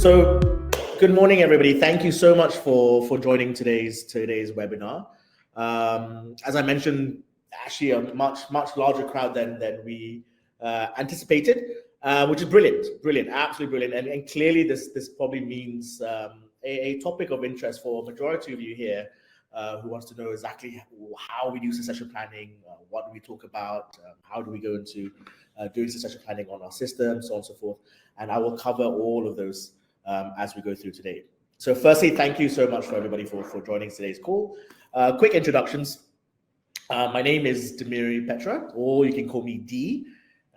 So, good morning, everybody. Thank you so much for joining today's webinar. As I mentioned, actually a much larger crowd than we anticipated, which is brilliant, absolutely brilliant. And clearly, this probably means a topic of interest for a majority of you here who wants to know exactly how we do succession planning, what do we talk about, how do we go into doing succession planning on our system, so on and so forth. And I will cover all of those as we go through today. So firstly, thank you so much for everybody for joining today's call. Quick introductions. My name is Demiri Petra, or you can call me D.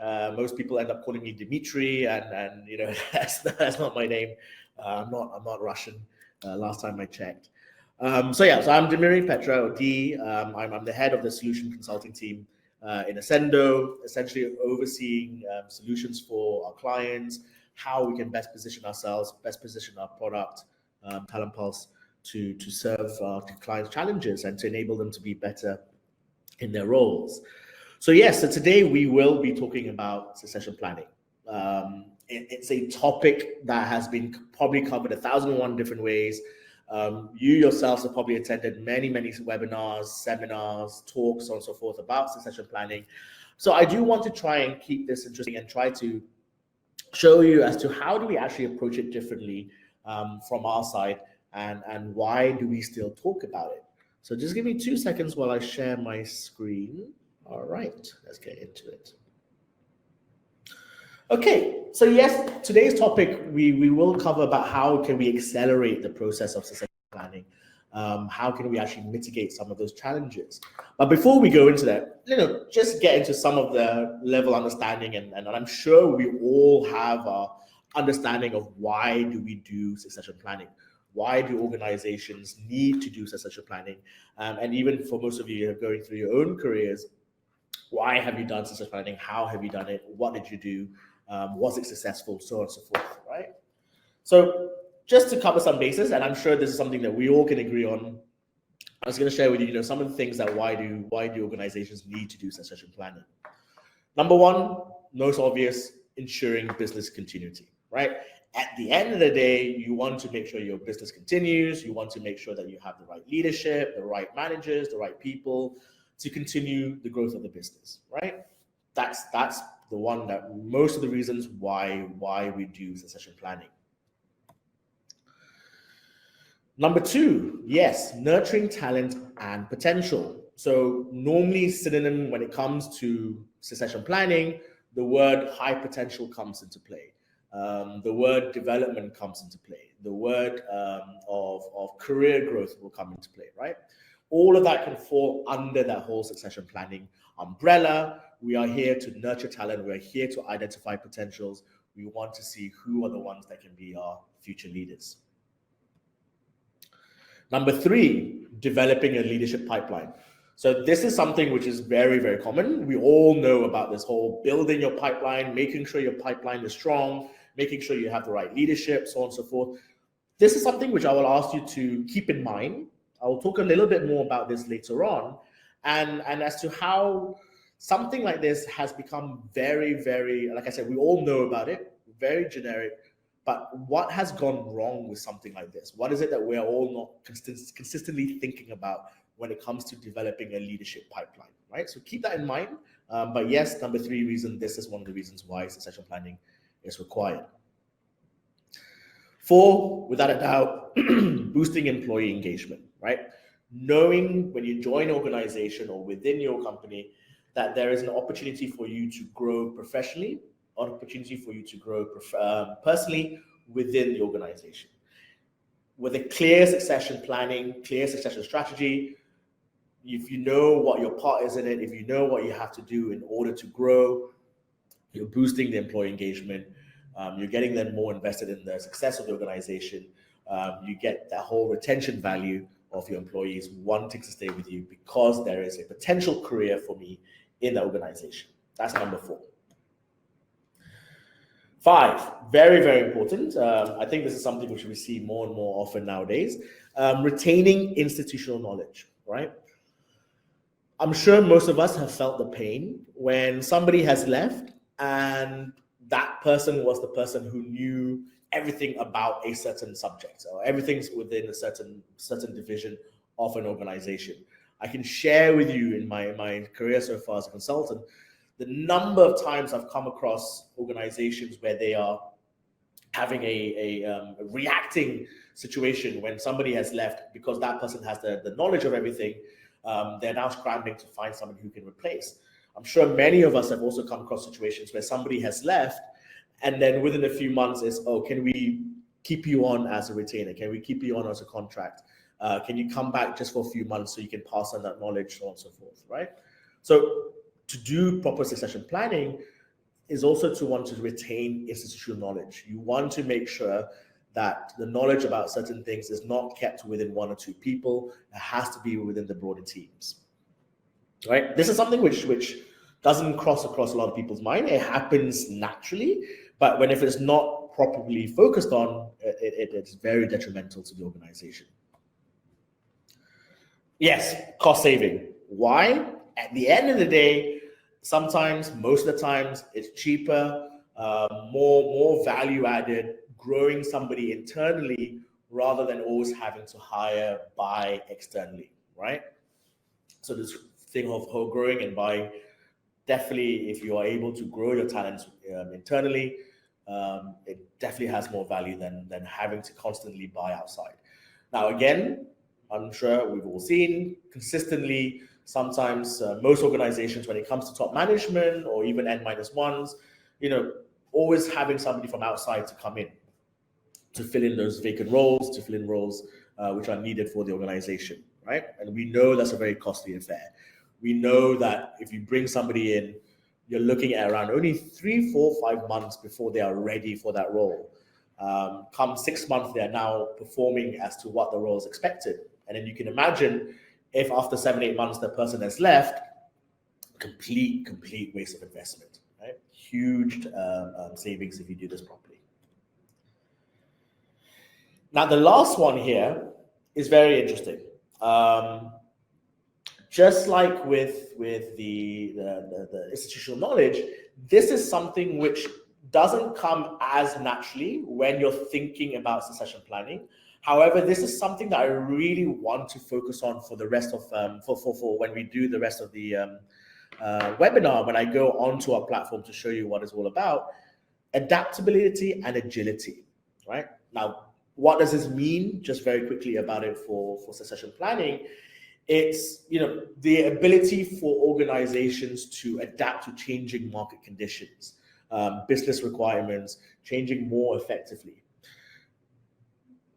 Most people end up calling me Dimitri, and you know that's not my name. I'm not Russian. Last time I checked. So I'm Demiri Petra, or D. I'm the head of the solution consulting team in Accendo, essentially overseeing solutions for our clients, how we can best position ourselves, best position our product, TalentPulse, to serve our clients' challenges and to enable them to be better in their roles. So today we will be talking about succession planning. It's a topic that has been probably covered 1,001 different ways. You yourselves have probably attended many webinars, seminars, talks, so on and so forth about succession planning. So I do want to try and keep this interesting and try to show you as to how do we actually approach it differently from our side, and why do we still talk about it. So just give me 2 seconds while I share my screen. All right, let's get into it. Okay, so today's topic, we will cover about how can we accelerate the process of succession planning. How can we actually mitigate some of those challenges? But before we go into that, just get into some of the level understanding, and I'm sure we all have our understanding of why do we do succession planning. Why do organizations need to do succession planning? And even for most of you going through your own careers, why have you done succession planning? How have you done it? What did you do? Was it successful? So on and so forth, right? So just to cover some bases, and I'm sure this is something that we all can agree on, I was going to share with you, some of the things that why do organizations need to do succession planning. Number one, most obvious, ensuring business continuity, right? At the end of the day, you want to make sure your business continues. You want to make sure that you have the right leadership, the right managers, the right people to continue the growth of the business, right? That's the one that most of the reasons why we do succession planning. Number two, nurturing talent and potential. So normally synonym when it comes to succession planning, the word high potential comes into play. The word development comes into play. The word of career growth will come into play, right? All of that can fall under that whole succession planning umbrella. We are here to nurture talent. We're here to identify potentials. We want to see who are the ones that can be our future leaders. Number three, developing a leadership pipeline. So this is something which is very common. We all know about this whole building your pipeline, making sure your pipeline is strong, making sure you have the right leadership, so on and so forth. This is something which I will ask you to keep in mind. I will talk a little bit more about this later on, and as to how something like this has become very, like I said, we all know about it, very generic. But what has gone wrong with something like this? What is it that we're all not consistently thinking about when it comes to developing a leadership pipeline, right? So keep that in mind. But yes, number three reason, this is one of the reasons why succession planning is required. 4, without a doubt, boosting employee engagement, right? Knowing when you join an organization or within your company that there is an opportunity for you to grow professionally, an opportunity for you to grow personally within the organization. With a clear succession planning, clear succession strategy, if you know what your part is in it, if you know what you have to do in order to grow, you're boosting the employee engagement, you're getting them more invested in the success of the organization, you get that whole retention value of your employees wanting to stay with you because there is a potential career for me in the organization. That's number 4. 5, very important. I think this is something which we see more and more often nowadays. Retaining institutional knowledge, right? I'm sure most of us have felt the pain when somebody has left and that person was the person who knew everything about a certain subject, or everything's within a certain division of an organization. I can share with you in my career so far as a consultant, the number of times I've come across organizations where they are having a reacting situation when somebody has left, because that person has the knowledge of everything. They're now scrambling to find somebody who can replace. I'm sure many of us have also come across situations where somebody has left, and then within a few months is, oh, can we keep you on as a retainer? Can we keep you on as a contract? Can you come back just for a few months so you can pass on that knowledge, so on and so forth, right? So to do proper succession planning is also to want to retain institutional knowledge. You want to make sure that the knowledge about certain things is not kept within one or two people. It has to be within the broader teams, right? This is something which doesn't cross across a lot of people's mind. It happens naturally, but if it's not properly focused on, it's very detrimental to the organization. Yes, cost saving. Why? At the end of the day, sometimes, most of the times, it's cheaper, more value added, growing somebody internally rather than always having to buy externally, right? So this thing of whole growing and buying, definitely, if you are able to grow your talents internally, it definitely has more value than having to constantly buy outside. Now, again, I'm sure we've all seen consistently, sometimes most organizations, when it comes to top management or even N-1s, always having somebody from outside to come in to fill in those vacant roles, to fill in roles which are needed for the organization, right? And we know that's a very costly affair. We know that if you bring somebody in, you're looking at around only 3, 4, 5 months before they are ready for that role. Come 6 months, they are now performing as to what the role is expected. And then you can imagine if after 7, 8 months the person has left, complete waste of investment, right? Huge savings if you do this properly. Now, the last one here is very interesting. Just like with the institutional knowledge, this is something which doesn't come as naturally when you're thinking about succession planning. However, this is something that I really want to focus on for the rest of for when we do the rest of the webinar, when I go onto our platform to show you what it's all about: adaptability and agility, right? Now, what does this mean? Just very quickly about it for succession planning. It's the ability for organizations to adapt to changing market conditions, business requirements, changing more effectively.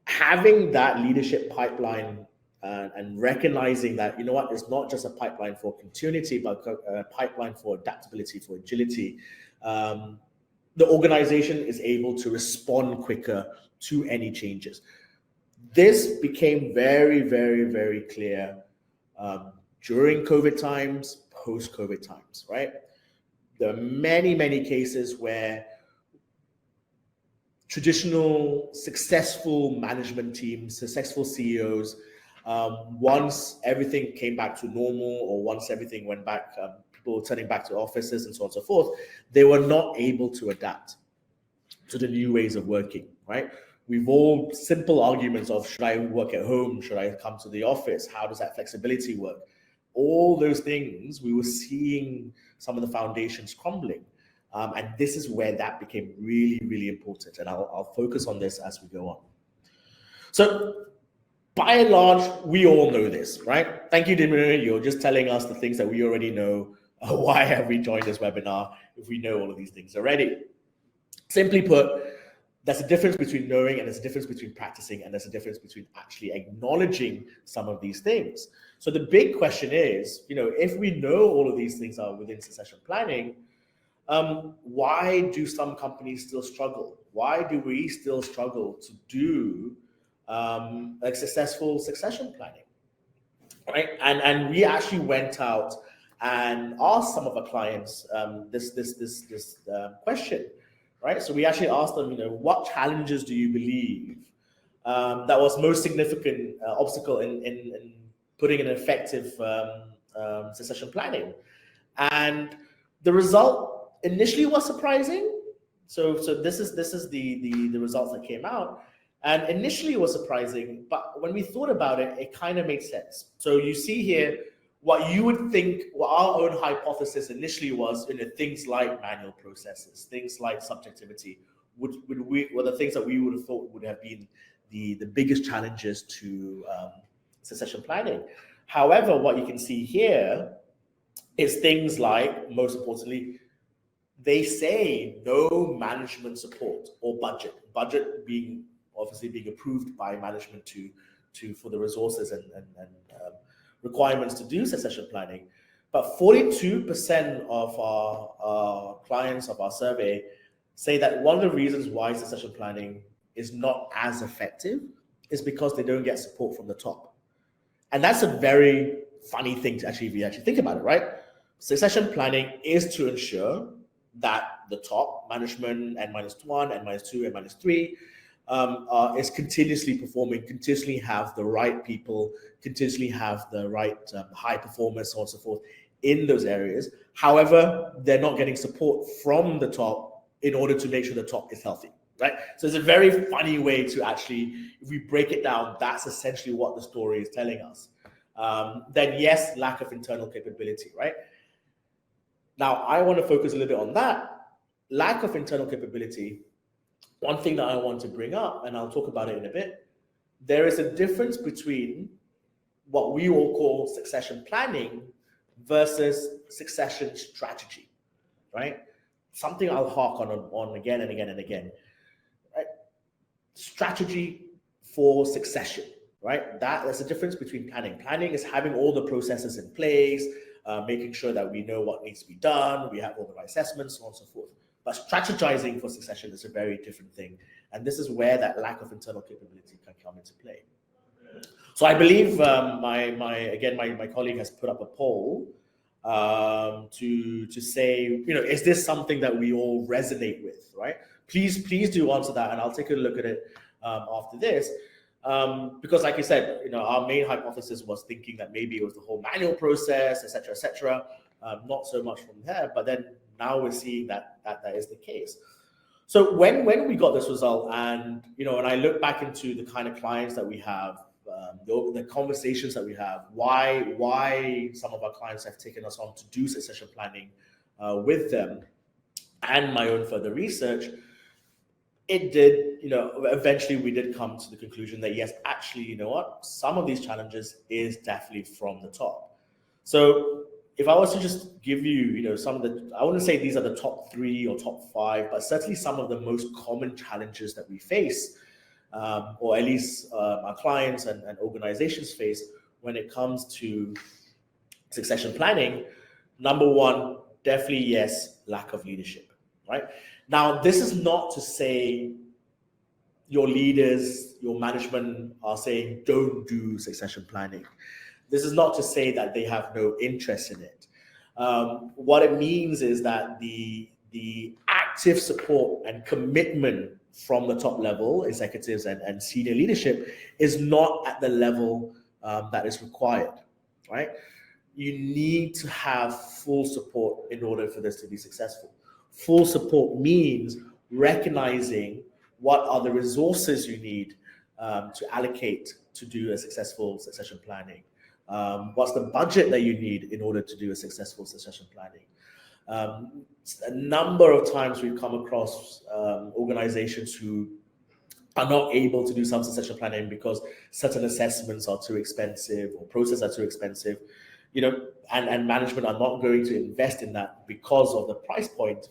Having that leadership pipeline and recognizing that, it's not just a pipeline for continuity, but a pipeline for adaptability, for agility. The organization is able to respond quicker to any changes. This became very, very, very clear during COVID times, post-COVID times, right? There are many, many cases where traditional successful management teams, successful CEOs, once everything came back to normal, or once everything went back, people turning back to offices and so on and so forth, they were not able to adapt to the new ways of working, right? We've all simple arguments of, should I work at home? Should I come to the office? How does that flexibility work? All those things, we were seeing some of the foundations crumbling. And this is where that became really, really important. And I'll focus on this as we go on. So by and large, we all know this, right? Thank you, Dimir. You're just telling us the things that we already know. Why have we joined this webinar if we know all of these things already? Simply put, there's a difference between knowing, and there's a difference between practicing, and there's a difference between actually acknowledging some of these things. So the big question is, if we know all of these things are within succession planning, why do some companies still struggle? Why do we still struggle to do like successful succession planning, right? And we actually went out and asked some of our clients this question, right? So we actually asked them, what challenges do you believe that was most significant obstacle in putting an effective succession planning? And the result initially was surprising. So this is the results that came out, and initially it was surprising, but when we thought about it, it kind of made sense. So you see here what you would think, what our own hypothesis initially was, things like manual processes, things like subjectivity, were the things that we would have thought would have been the biggest challenges to succession planning. However, what you can see here is things like, most importantly, they say no management support or budget being obviously being approved by management to for the resources and requirements to do succession planning. But 42% of our clients of our survey say that one of the reasons why succession planning is not as effective is because they don't get support from the top. And that's a very funny thing to if you actually think about it, right? Succession planning is to ensure that the top management, N-1, N-2, N-3, is continuously performing, continuously have the right people, continuously have the right high performers, so on and so forth in those areas. However, they're not getting support from the top in order to make sure the top is healthy, right? So it's a very funny way to actually, if we break it down, that's essentially what the story is telling us. Then yes, lack of internal capability, right? Now, I want to focus a little bit on that. Lack of internal capability. One thing that I want to bring up, and I'll talk about it in a bit, there is a difference between what we all call succession planning versus succession strategy, right? Something I'll hark on again and again and again. Right? Strategy for succession, right? There's a difference between planning. Planning is having all the processes in place, making sure that we know what needs to be done, we have all the right assessments, so on and so forth. But strategizing for succession is a very different thing. And this is where that lack of internal capability can come into play. So I believe my colleague has put up a poll to say, is this something that we all resonate with, right? Please do answer that, and I'll take a look at it after this. Because like I said, our main hypothesis was thinking that maybe it was the whole manual process, et cetera, not so much from there, but then now we're seeing that is the case. So when we got this result, and when I look back into the kind of clients that we have, the conversations that we have, why some of our clients have taken us on to do succession planning with them, and my own further research, it did, eventually we did come to the conclusion that yes, actually, some of these challenges is definitely from the top. So if I was to just give you, some of the, I wouldn't say these are the top 3 or top 5, but certainly some of the most common challenges that we face, or at least our clients and organizations face when it comes to succession planning. Number 1, definitely yes, lack of leadership, right? Now, this is not to say your leaders, your management are saying don't do succession planning. This is not to say that they have no interest in it. What it means is that the active support and commitment from the top level executives and senior leadership is not at the level that is required, right? You need to have full support in order for this to be successful. Full support means recognizing what are the resources you need to allocate to do a successful succession planning. What's the budget that you need in order to do a successful succession planning? A number of times we've come across organizations who are not able to do some succession planning because certain assessments are too expensive or processes are too expensive, and management are not going to invest in that because of the price point.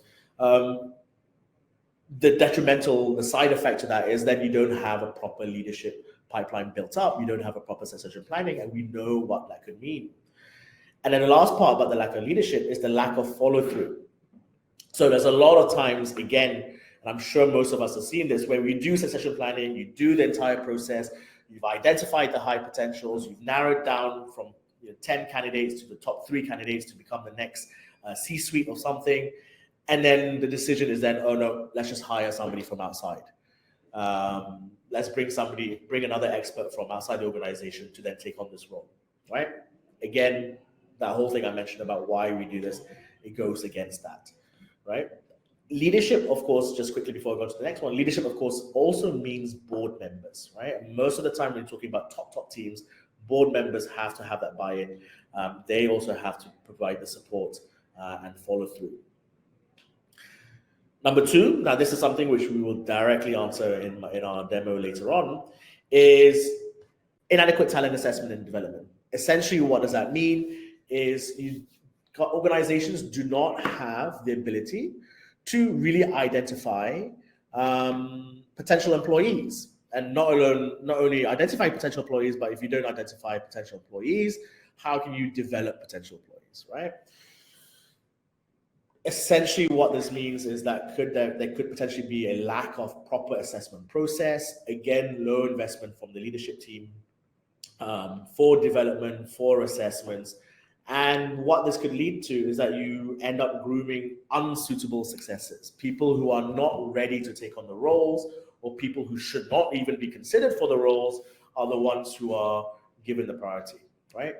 The side effect to that is that you don't have a proper leadership pipeline built up, you don't have a proper succession planning, and we know what that could mean. And then the last part about the lack of leadership is the lack of follow-through. So there's a lot of times, again, and I'm sure most of us have seen this, when we do succession planning, you do the entire process, you've identified the high potentials, you've narrowed down from 10 candidates to the top 3 candidates to become the next C-suite of something. And then the decision is then, oh no, let's just hire somebody from outside. Let's bring another expert from outside the organization to then take on this role, right? Again, that whole thing I mentioned about why we do this, it goes against that, right? Leadership, of course, just quickly before I go to the next one, leadership, of course, also means board members, right? And most of the time when you're talking about top teams, board members have to have that buy-in. They also have to provide the support and follow through. Number two, now this is something which we will directly answer in our demo later on, is inadequate talent assessment and development. Essentially, what does that mean? Is organizations do not have the ability to really identify potential employees, and not only identify potential employees, but if you don't identify potential employees, how can you develop potential employees, right? Essentially, what this means is that there could potentially be a lack of proper assessment process. Again, low investment from the leadership team for development, for assessments. And what this could lead to is that you end up grooming unsuitable successors, people who are not ready to take on the roles, or people who should not even be considered for the roles are the ones who are given the priority, right?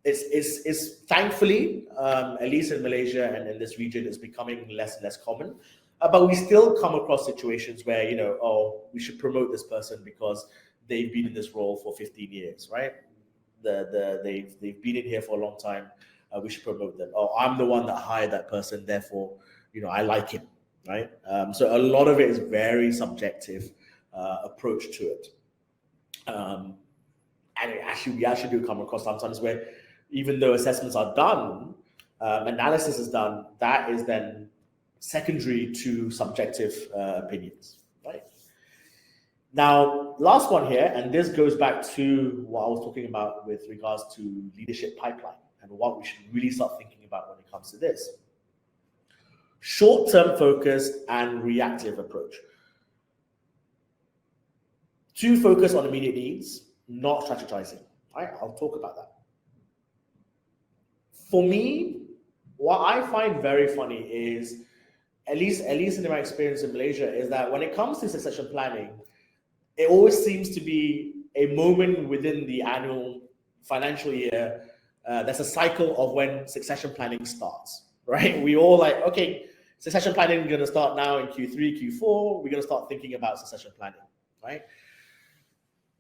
It's thankfully, at least in Malaysia and in this region, it's becoming less and less common. But we still come across situations where, we should promote this person because they've been in this role for 15 years, right? They've been in here for a long time. We should promote them. Oh, I'm the one that hired that person, therefore, I like him, right? So a lot of it is very subjective approach to it. And we actually do come across sometimes where, even though assessments are done, analysis is done, that is then secondary to subjective opinions, right? Now, last one here, and this goes back to what I was talking about with regards to leadership pipeline and what we should really start thinking about when it comes to this. Short-term focus and reactive approach. To focus on immediate needs, not strategizing, right? I'll talk about that. For me, what I find very funny is, at least in my experience in Malaysia, is that when it comes to succession planning, it always seems to be a moment within the annual financial year. There's a cycle of when succession planning starts, right? We all like, okay, succession planning is going to start now in Q3, Q4. We're going to start thinking about succession planning, right?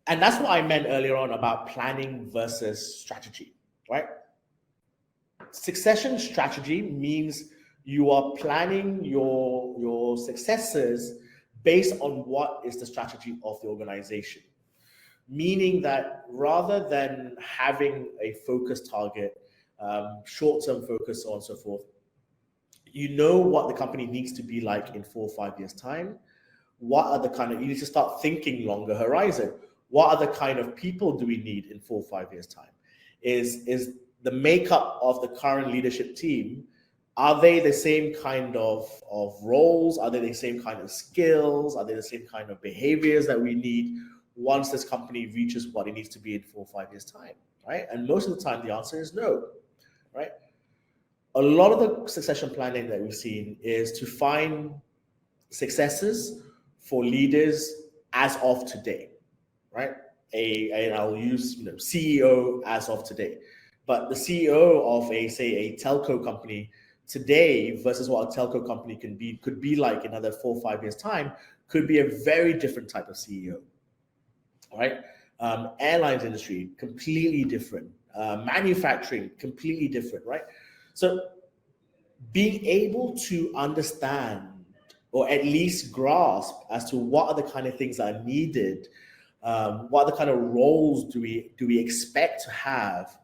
And that's what I meant earlier on about planning versus strategy, right? Succession strategy means you are planning your successors based on what is the strategy of the organization. Meaning that rather than having a focus target, short-term focus, so on and so forth, you know what the company needs to be like in 4 or 5 years' time. What are you need to start thinking longer horizon. What are the kind of people do we need in 4 or 5 years' time? Is the makeup of the current leadership team, are they the same kind of roles? Are they the same kind of skills? Are they the same kind of behaviors that we need once this company reaches what it needs to be in 4 or 5 years' time, right? And most of the time, the answer is no, right? A lot of the succession planning that we've seen is to find successors for leaders as of today, right? And I'll use CEO as of today. But the CEO of a telco company today versus what a telco company could be like in another 4 or 5 years' time could be a very different type of CEO, right? Airlines industry, completely different. Manufacturing, completely different, right? So being able to understand or at least grasp as to what are the kind of things that are needed, what are the kind of roles do we expect to have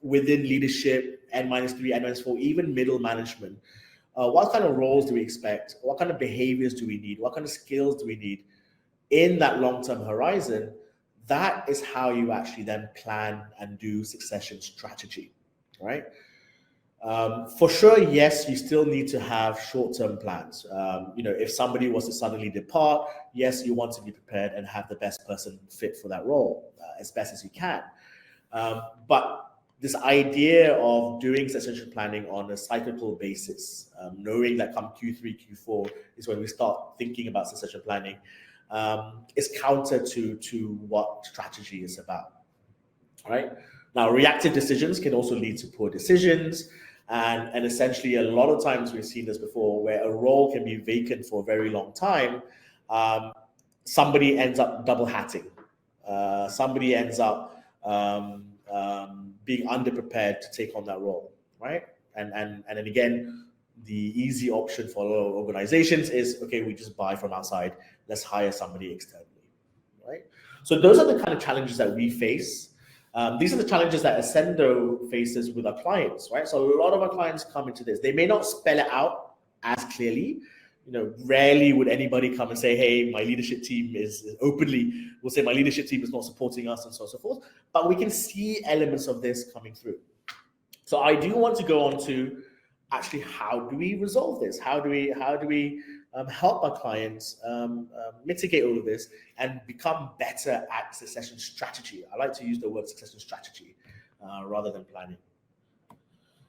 within leadership, N-3, N-4, even middle management. What kind of roles do we expect? What kind of behaviors do we need? What kind of skills do we need in that long-term horizon? That is how you actually then plan and do succession strategy, right? For sure, yes, you still need to have short-term plans. If somebody was to suddenly depart, yes, you want to be prepared and have the best person fit for that role as best as you can. But this idea of doing succession planning on a cyclical basis, knowing that come Q3, Q4 is when we start thinking about succession planning, is counter to what strategy is about, right? Now, reactive decisions can also lead to poor decisions. And essentially, a lot of times we've seen this before, where a role can be vacant for a very long time. Somebody ends up double hatting. Somebody ends up being underprepared to take on that role, right? And then again, the easy option for a lot of organizations is, okay, we just buy from outside. Let's hire somebody externally, right? So those are the kind of challenges that we face. These are the challenges that Accendo faces with our clients, right? So a lot of our clients come into this. They may not spell it out as clearly. Rarely would anybody come and say, hey, my leadership team is openly, will say my leadership team is not supporting us and so on and so forth. But we can see elements of this coming through. So I do want to go on to actually, how do we resolve this? How do we help our clients mitigate all of this and become better at succession strategy? I like to use the word succession strategy rather than planning.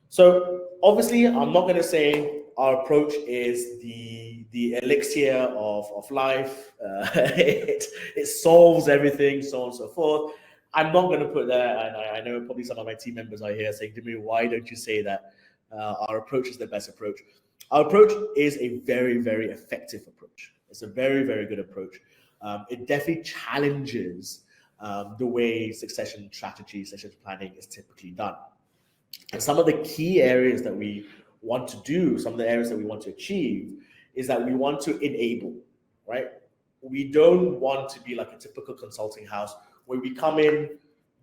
So obviously, I'm not going to say our approach is the elixir of life. It solves everything, so on and so forth. I'm not going to put that, and I know probably some of my team members are here saying to me, why don't you say that our approach is the best approach? Our approach is a very, very effective approach. It's a very, very good approach. It definitely challenges the way succession strategy, succession planning is typically done. And some of the key areas that we want to do, some of the areas that we want to achieve, is that we want to enable, right? We don't want to be like a typical consulting house where we come in,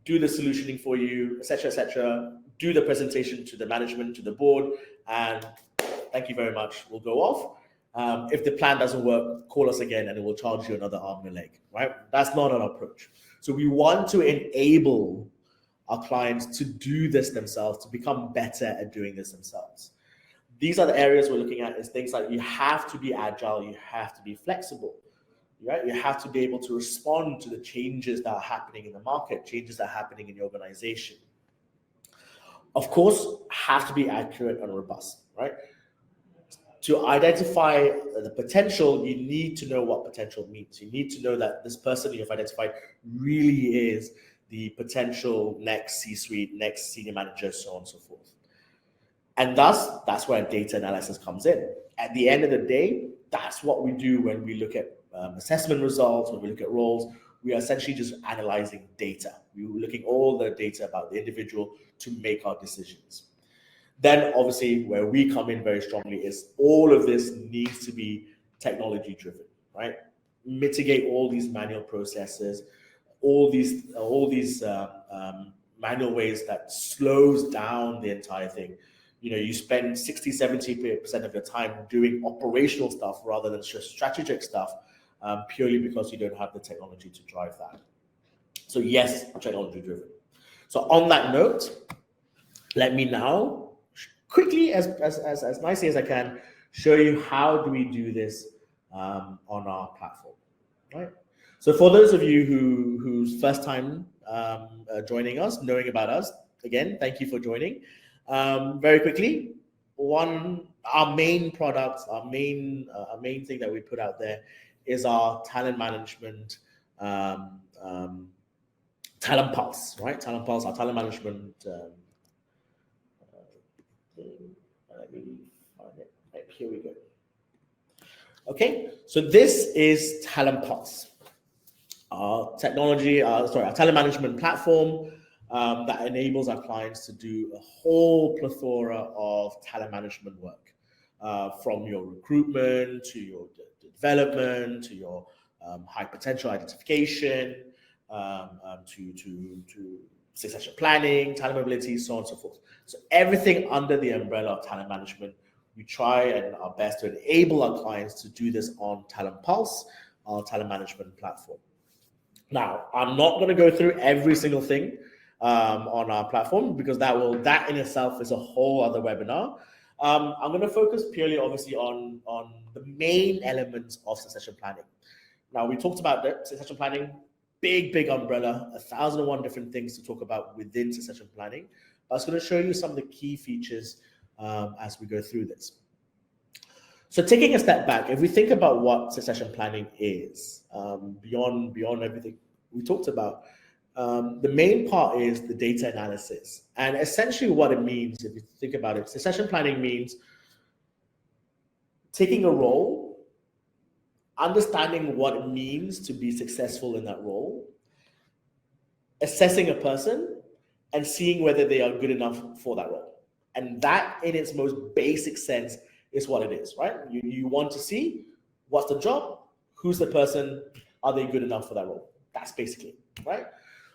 do the solutioning for you, etc., do the presentation to the management, to the board, and thank you very much, we'll go off. If the plan doesn't work, call us again and it will charge you another arm and a leg, right? That's not our approach. So we want to enable our clients to do this themselves, to become better at doing this themselves. These are the areas we're looking at, is things like you have to be agile, you have to be flexible, right? You have to be able to respond to the changes that are happening in the market, changes that are happening in your organization. Of course, have to be accurate and robust, right? To identify the potential, you need to know what potential means. You need to know that this person you've identified really is the potential next C-suite, next senior manager, so on and so forth. And thus, that's where data analysis comes in. At the end of the day, that's what we do when we look at assessment results, when we look at roles. We are essentially just analyzing data. We're looking at all the data about the individual to make our decisions. Then, obviously, where we come in very strongly is all of this needs to be technology driven, right? Mitigate all these manual processes, all these manual ways that slows down the entire thing. You spend 60-70% of your time doing operational stuff rather than just strategic stuff, purely because you don't have the technology to drive that. So yes, technology driven. So on that note, let me now quickly, as nicely as I can, show you how do we do this on our platform, right? So for those of you who's first time joining us, knowing about us, again, thank you for joining. Very quickly, our main product, our main thing that we put out there is our talent management, TalentPulse, right? TalentPulse, our talent management. Let me find it. Right, here we go. Okay, so this is TalentPulse, our talent management platform that enables our clients to do a whole plethora of talent management work, from your recruitment to your development to your high potential identification, to succession planning, talent mobility, so on and so forth. So everything under the umbrella of talent management, we try and our best to enable our clients to do this on TalentPulse, our talent management platform. Now, I'm not going to go through every single thing on our platform, because that in itself is a whole other webinar. I'm going to focus purely, obviously, on the main elements of succession planning. Now, we talked about the succession planning, big umbrella, 1,001 different things to talk about within succession planning. I was going to show you some of the key features as we go through this. So taking a step back, if we think about what succession planning is, beyond everything we talked about, The main part is the data analysis. And essentially what it means, if you think about it, succession planning means taking a role, understanding what it means to be successful in that role, assessing a person, and seeing whether they are good enough for that role. And that, in its most basic sense, is what it is, right? You want to see what's the job, who's the person, are they good enough for that role? That's basically, right?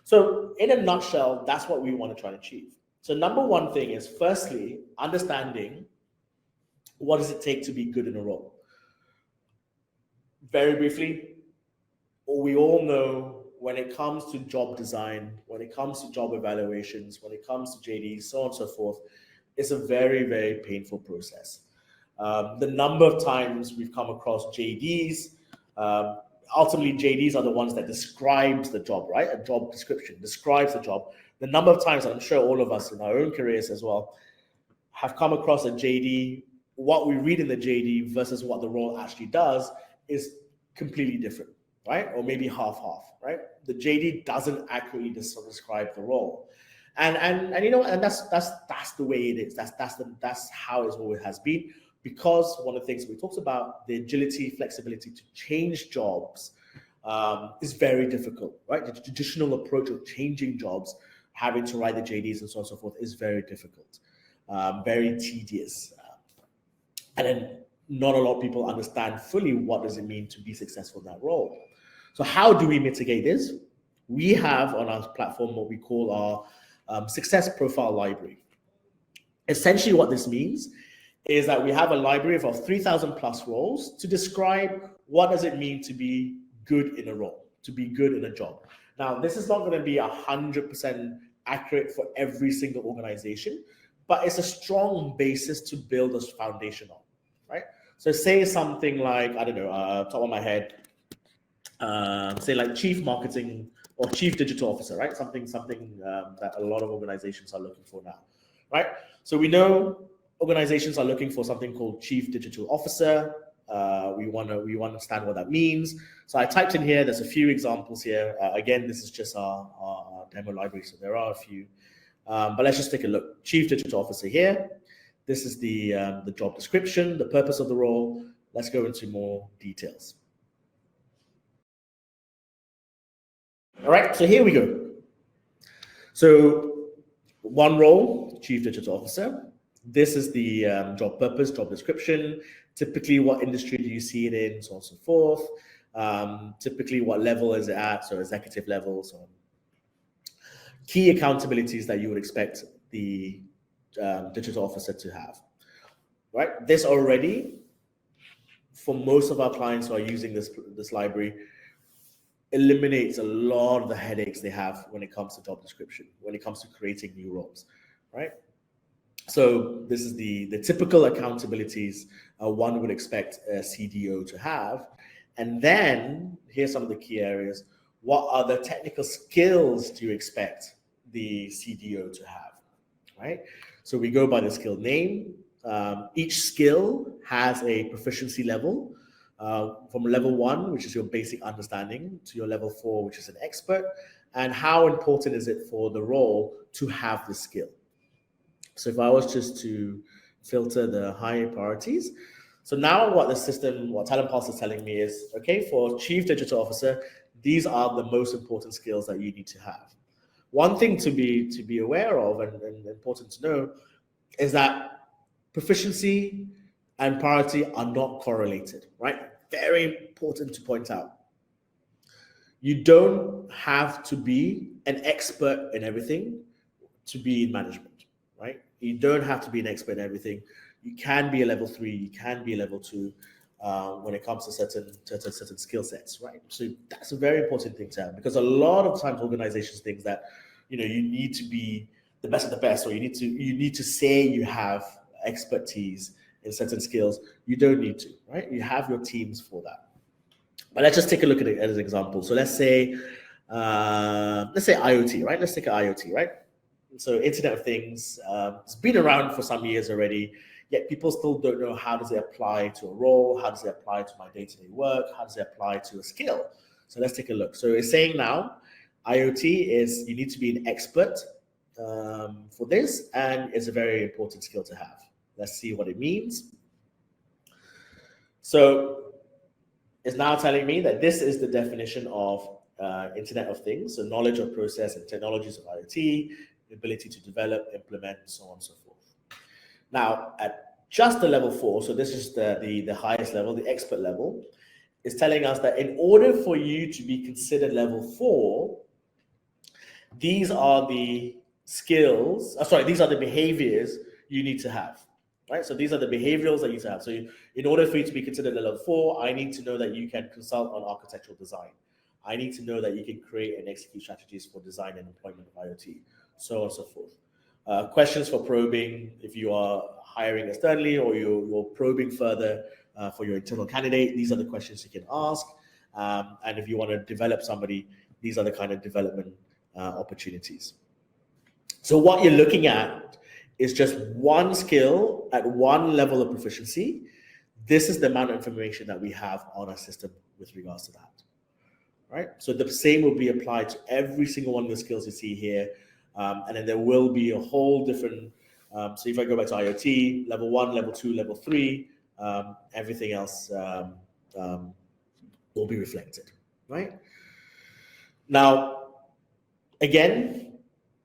So in a nutshell, that's what we want to try and achieve. So number one thing is, firstly, understanding what does it take to be good in a role. Very briefly, we all know when it comes to job design, when it comes to job evaluations, when it comes to JDs, so on and so forth, it's a very, very painful process. The number of times we've come across JDs, ultimately JDs are the ones that describes the job, right? A job description describes the job. The number of times, and I'm sure all of us in our own careers as well, have come across a JD, what we read in the JD versus what the role actually does is completely different, right? Or maybe half-half, right? The JD doesn't accurately describe the role. And you know, and that's the way it is. That's how it always has been. Because one of the things we talked about, the agility, flexibility to change jobs is very difficult, right? The traditional approach of changing jobs, having to write the JDs and so on and so forth is very difficult, very tedious. And then not a lot of people understand fully what does it mean to be successful in that role. So how do we mitigate this? We have on our platform what we call our success profile library. Essentially what this means is that we have a library of 3,000 plus roles to describe what does it mean to be good in a role, to be good in a job. Now, this is not going to be 100% accurate for every single organization, but it's a strong basis to build a foundation on, right? So say something like, I don't know, top of my head, say like chief marketing or chief digital officer, right? Something that a lot of organizations are looking for now, right? So we know organizations are looking for something called chief digital officer. We want to understand what that means. So I typed in here. There's a few examples here. Again, this is just our demo library, so there are a few. But let's just take a look. Chief digital officer here. This is the job description, the purpose of the role. Let's go into more details. All right, so here we go. So one role, chief digital officer. This is the job purpose, job description. Typically, what industry do you see it in, so on and so forth. Typically, what level is it at, so executive level, so on. Key accountabilities that you would expect the digital officer to have, right? This already, for most of our clients who are using this library, eliminates a lot of the headaches they have when it comes to job description, when it comes to creating new roles, right? So this is the typical accountabilities one would expect a CDO to have. And then here's some of the key areas. What other technical skills do you expect the CDO to have, right? So we go by the skill name. Each skill has a proficiency level from level 1, which is your basic understanding, to your level 4, which is an expert. And how important is it for the role to have the skill? So if I was just to filter the high priorities, so now what TalentPulse is telling me is, okay, for chief digital officer, these are the most important skills that you need to have. One thing to be aware of and important to know is that proficiency and priority are not correlated, right? Very important to point out. You don't have to be an expert in everything to be in management, right? You don't have to be an expert in everything. You can be a level 3, you can be a level 2 when it comes to certain skill sets, right? So that's a very important thing to have, because a lot of times organizations think that, you need to be the best of the best, or you need to say you have expertise in certain skills. You don't need to, right? You have your teams for that. But let's just take a look at it as an example. So let's say IoT, right? Let's take an IoT, right? So Internet of Things, it's been around for some years already, yet people still don't know how does it apply to a role, how does it apply to my day-to-day work, how does it apply to a skill. So let's take a look. So it's saying now, IoT is, you need to be an expert for this, and it's a very important skill to have. Let's see what it means. So it's now telling me that this is the definition of Internet of Things, so knowledge of process and technologies of IoT, the ability to develop, implement, and so on and so forth. Now, at just the level 4, so this is the highest level, the expert level, is telling us that in order for you to be considered level 4, these are the skills, these are the behaviors you need to have, right? So these are the behaviorals that you need to have. So in order for you to be considered level 4, I need to know that you can consult on architectural design. I need to know that you can create and execute strategies for design and deployment of IoT, so on and so forth. Questions for probing, if you are hiring externally or you're probing further for your internal candidate, these are the questions you can ask. And if you want to develop somebody, these are the kind of development opportunities. So what you're looking at is just one skill at one level of proficiency. This is the amount of information that we have on our system with regards to that, right? So the same will be applied to every single one of the skills you see here. And then there will be a whole different, so if I go back to IoT, level 1, level 2, level 3, everything else will be reflected, right? Now, again,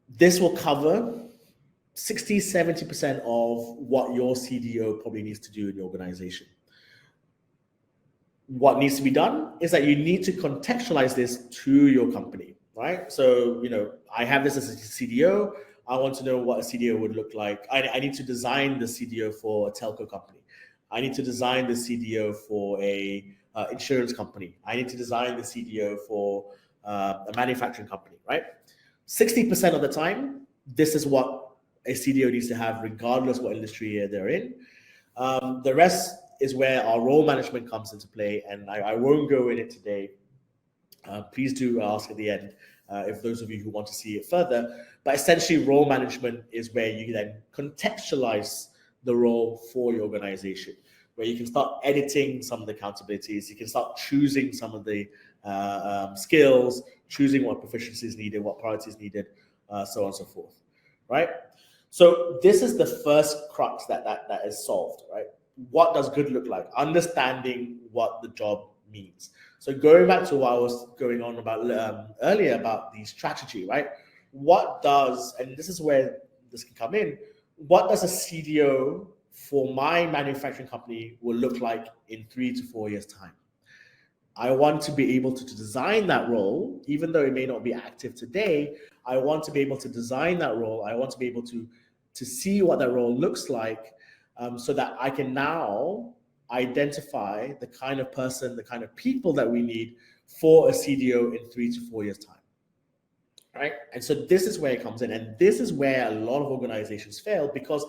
this will cover 60-70% of what your CDO probably needs to do in the organization. What needs to be done is that you need to contextualize this to your company, right? So, I have this as a CDO. I want to know what a CDO would look like. I need to design the CDO for a telco company. I need to design the CDO for a insurance company. I need to design the CDO for a manufacturing company, right? 60% of the time, this is what a CDO needs to have, regardless what industry they're in. The rest is where our role management comes into play, and I won't go in it today. Please do ask at the end if those of you who want to see it further. But essentially, role management is where you then contextualize the role for your organization, where you can start editing some of the accountabilities, you can start choosing some of the skills, choosing what proficiency is needed, what priorities needed, so on and so forth, right? So this is the first crux that is solved, right? What does good look like? Understanding what the job means. So going back to what I was going on about earlier about the strategy, right? What does, and this is where this can come in, what does a CDO for my manufacturing company will look like in 3 to 4 years' time? I want to be able to design that role, even though it may not be active today. I want to be able to design that role. I want to be able to see what that role looks like, so that I can now identify the kind of person, the kind of people that we need for a CDO in 3 to 4 years' time, right? And so this is where it comes in, and this is where a lot of organizations fail, because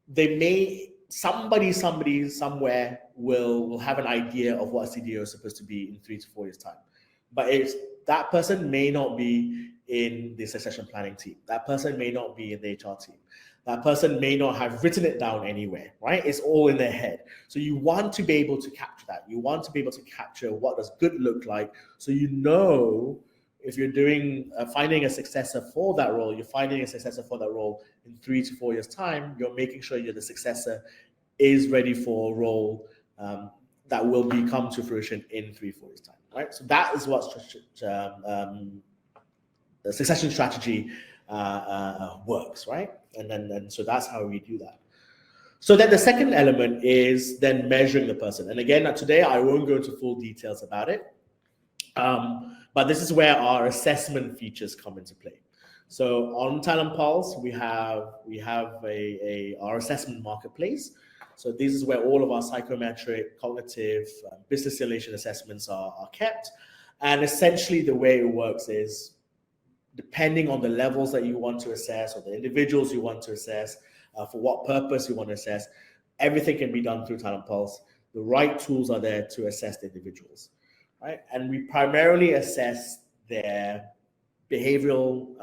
they may, somebody somewhere will have an idea of what a CDO is supposed to be in 3 to 4 years' time, but that person may not be in the succession planning team. That person may not be in the HR team. That person may not have written it down anywhere, right? It's all in their head. So you want to be able to capture that. You want to be able to capture what does good look like, so if you're doing finding a successor for that role, you're finding a successor for that role in 3 to 4 years' time, you're making sure the successor is ready for a role that will come to fruition in 3 to 4 years' time, right? So that is what the succession strategy works, right? And so that's how we do that. So then the second element is then measuring the person. And again, today I won't go into full details about it, but this is where our assessment features come into play. So on TalentPulse, we have our assessment marketplace. So this is where all of our psychometric, cognitive, business relation assessments are kept. And essentially the way it works is, depending on the levels that you want to assess or the individuals you want to assess, for what purpose you want to assess, everything can be done through TalentPulse. The right tools are there to assess the individuals, right? And we primarily assess their behavioral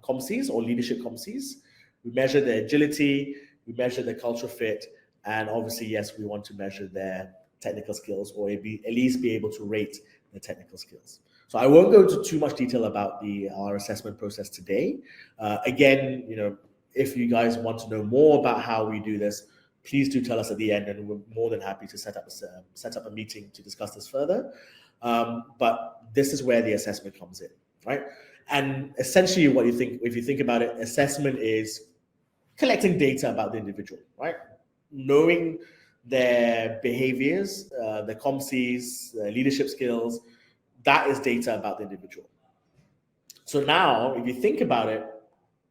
competencies or leadership competencies. We measure their agility, we measure their cultural fit, and obviously, yes, we want to measure their technical skills, or at least be able to rate their technical skills. So I won't go into too much detail about our assessment process today. Again, if you guys want to know more about how we do this, please do tell us at the end, and we're more than happy to set up a meeting to discuss this further. But this is where the assessment comes in, right? And essentially, if you think about it, assessment is collecting data about the individual, right? Knowing their behaviors, their competencies, their leadership skills, that is data about the individual. So now, if you think about it,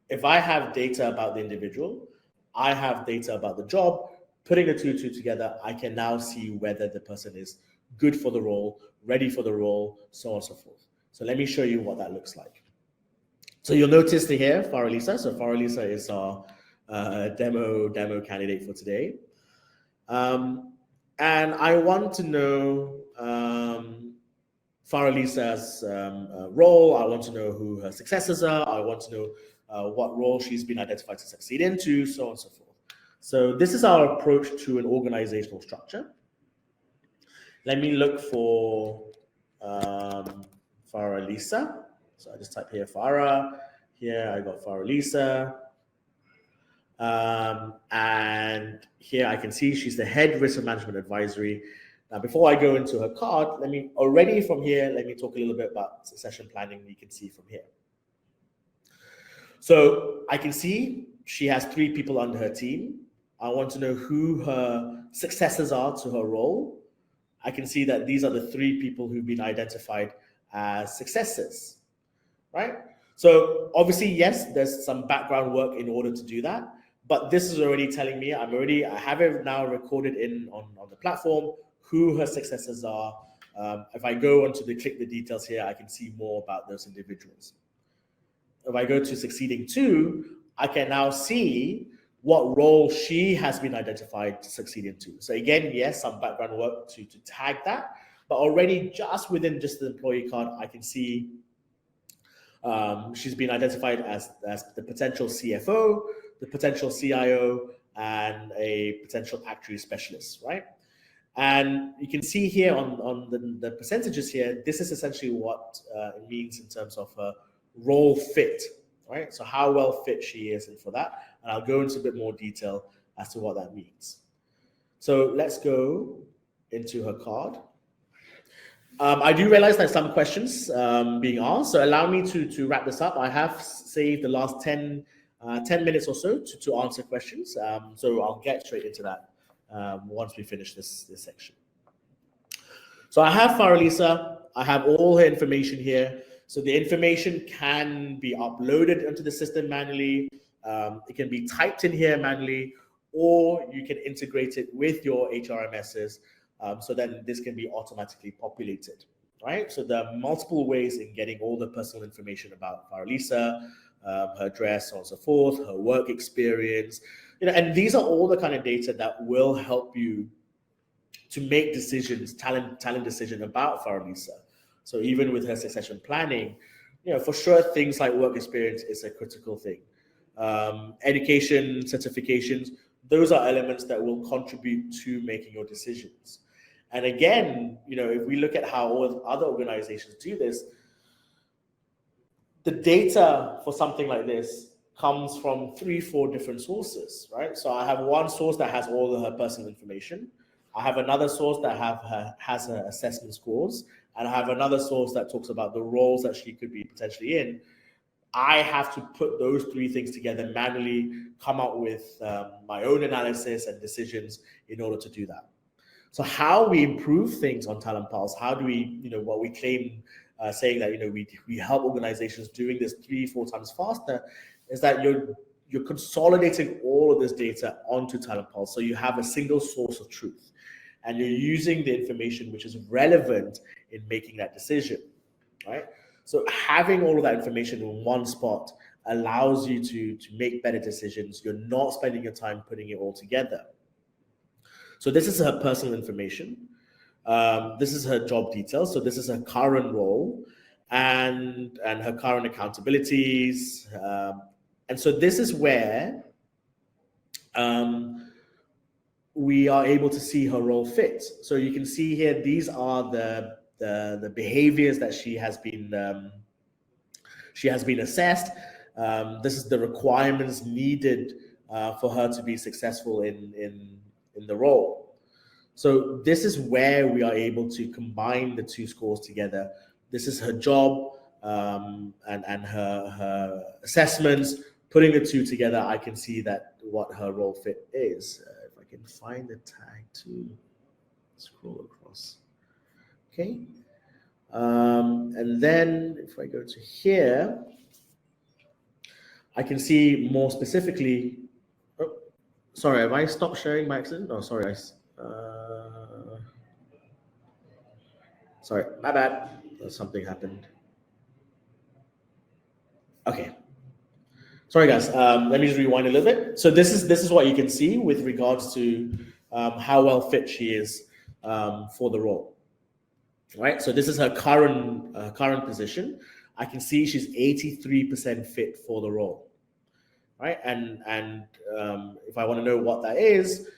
if I have data about the individual, I have data about the job, putting the two together, I can now see whether the person is good for the role, ready for the role, so on and so forth. So let me show you what that looks like. So you'll notice here, Faralisa. So Faralisa is our demo candidate for today. And I want to know Faralisa's role. I want to know who her successors are. I want to know what role she's been identified to succeed into, so on and so forth. So this is our approach to an organizational structure. Let me look for Faralisa. So I just type here Farah. Here I got Faralisa. And here I can see she's the head risk and management advisory. Now, before I go into her card, let me talk a little bit about succession planning. You can see from here. So I can see she has 3 people under her team. I want to know who her successors are to her role. I can see that these are the 3 people who've been identified as successors, right? So obviously, yes, there's some background work in order to do that, but this is already telling me I have it now recorded on the platform who her successors are. If I go onto click the details here, I can see more about those individuals. If I go to succeeding to, I can now see what role she has been identified to succeed into. So again, yes, some background work to tag that, but already just within the employee card, I can see she's been identified as the potential CFO, the potential CIO, and a potential actuary specialist, right? And you can see here on the percentages here, this is essentially what it means in terms of role fit, right? So how well fit she is for that. And I'll go into a bit more detail as to what that means. So let's go into her card. I do realize there's some questions being asked, so allow me to wrap this up. I have saved the last 10 minutes or so to answer questions, so I'll get straight into that once we finish this section. So I have Faralisa, I have all her information here. So the information can be uploaded into the system manually, it can be typed in here manually, or you can integrate it with your HRMSs. So then this can be automatically populated, right? So there are multiple ways in getting all the personal information about Faralisa, her address, so on and so forth, her work experience, and these are all the kind of data that will help you to make decisions, talent decision about Faralisa. So even with her succession planning, for sure, things like work experience is a critical thing. Education, certifications, those are elements that will contribute to making your decisions. And again, if we look at how all other organizations do this, the data for something like this comes from 3-4 different sources, right? So I have one source that has all of her personal information. I have another source that has her assessment scores, and I have another source that talks about the roles that she could be potentially in. I have to put those 3 things together manually, come up with my own analysis and decisions in order to do that. So how we improve things on TalentPulse, how do we, what we claim saying that, we help organizations doing this 3-4 times faster, is that you're consolidating all of this data onto TalentPulse. So you have a single source of truth, and you're using the information which is relevant in making that decision, right? So having all of that information in one spot allows you to make better decisions. You're not spending your time putting it all together. So this is her personal information. This is her job details. So this is her current role and her current accountabilities. And so this is where we are able to see her role fit. So you can see here, these are the the behaviors that she has been assessed. This is the requirements needed for her to be successful in the role. So this is where we are able to combine the two scores together. This is her job and her assessments. Putting the two together, I can see that what her role fit is. If I can find the tag to scroll across. Okay. And then if I go to here, I can see more specifically. Oh, sorry, have I stopped sharing by accident? Oh, sorry, sorry, my bad. Something happened. Okay. Sorry, guys. Let me just rewind a little bit. So this is what you can see with regards to how well fit she is for the role. Right. So this is her current position. I can see she's 83% fit for the role. Right. And if I want to know what that is,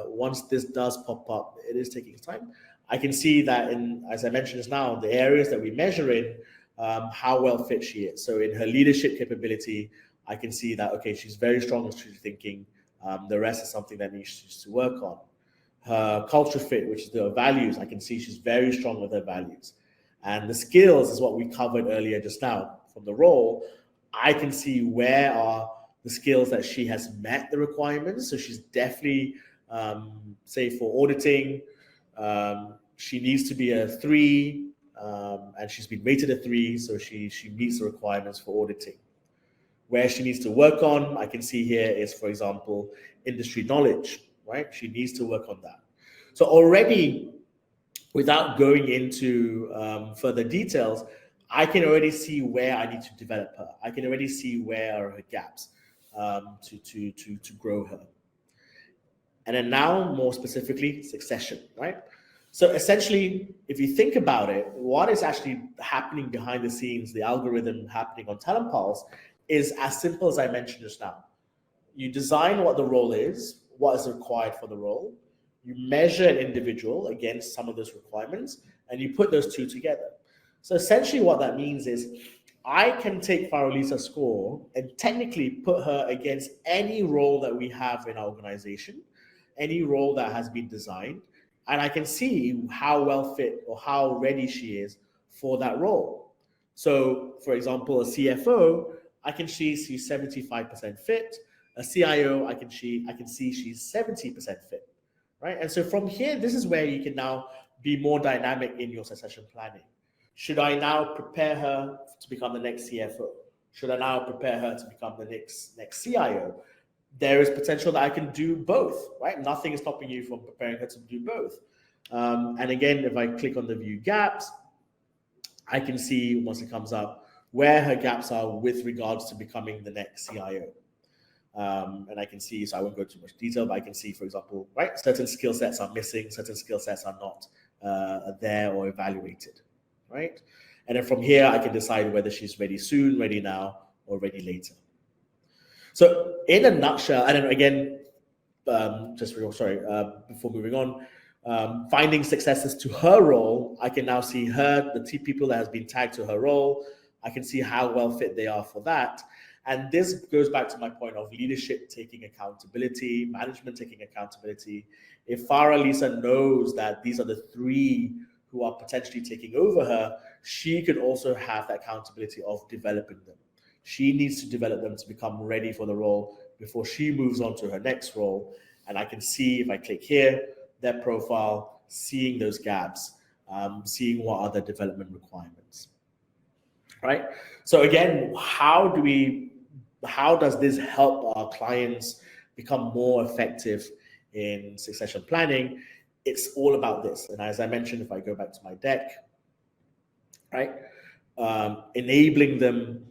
once this does pop up, it is taking time. I can see that as I mentioned just now, the areas that we measure in how well fit she is. So in her leadership capability, I can see that, okay, she's very strong in strategic thinking. The rest is something that needs to work on. Her culture fit, which is the values, I can see she's very strong with her values. And the skills is what we covered earlier just now from the role. I can see where are the skills that she has met the requirements. So she's definitely, say for auditing, she needs to be a 3, and she's been rated a 3, so she meets the requirements for auditing. Where she needs to work on, I can see here is, for example, industry knowledge, right? She needs to work on that. So already, without going into further details, I can already see where I need to develop her. I can already see where are her gaps to grow her. And then now, more specifically, succession, right? So essentially, if you think about it, what is actually happening behind the scenes, the algorithm happening on TalentPulse, is as simple as I mentioned just now. You design what the role is, what is required for the role. You measure an individual against some of those requirements, and you put those two together. So essentially what that means is I can take Faralisa's score and technically put her against any role that we have in our organization, any role that has been designed, and I can see how well fit or how ready she is for that role. So, for example, a CFO, I can see she's 75% fit. A CIO, I can see she's 70% fit, right? And so from here, this is where you can now be more dynamic in your succession planning. Should I now prepare her to become the next CFO? Should I now prepare her to become the next CIO? There is potential that I can do both, right? Nothing is stopping you from preparing her to do both. And again, if I click on the view gaps, I can see once it comes up where her gaps are with regards to becoming the next CIO. And I can see, so I won't go too much detail, but I can see, for example, right, certain skill sets are missing, certain skill sets are not there or evaluated, right? And then from here, I can decide whether she's ready soon, ready now, or ready later. So in a nutshell, and then again, before moving on, finding successors to her role, I can now see the people that has been tagged to her role. I can see how well fit they are for that. And this goes back to my point of leadership taking accountability, management taking accountability. If Faralisa knows that these are the 3 who are potentially taking over her, she can also have that accountability of developing them. She needs to develop them to become ready for the role before she moves on to her next role. And I can see, if I click here, their profile, seeing those gaps, seeing what are the development requirements, right? So again, how does this help our clients become more effective in succession planning? It's all about this. And as I mentioned, if I go back to my deck, right, enabling them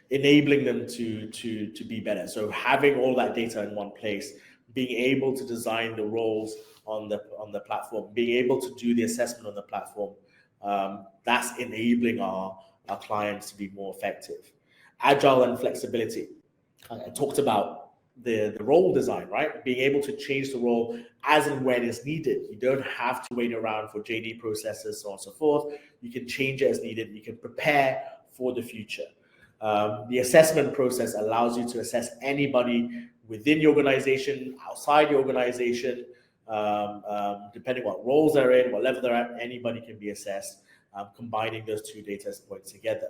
to be better. So having all that data in one place, being able to design the roles on the platform, being able to do the assessment on the platform, that's enabling our clients to be more effective. Agile and flexibility. I talked about the role design, right? Being able to change the role as and when it's needed. You don't have to wait around for JD processes, so on and so forth. You can change it as needed. You can prepare for the future. The assessment process allows you to assess anybody within the organization, outside the organization, depending what roles they're in, what level they're at, anybody can be assessed, combining those two data points together.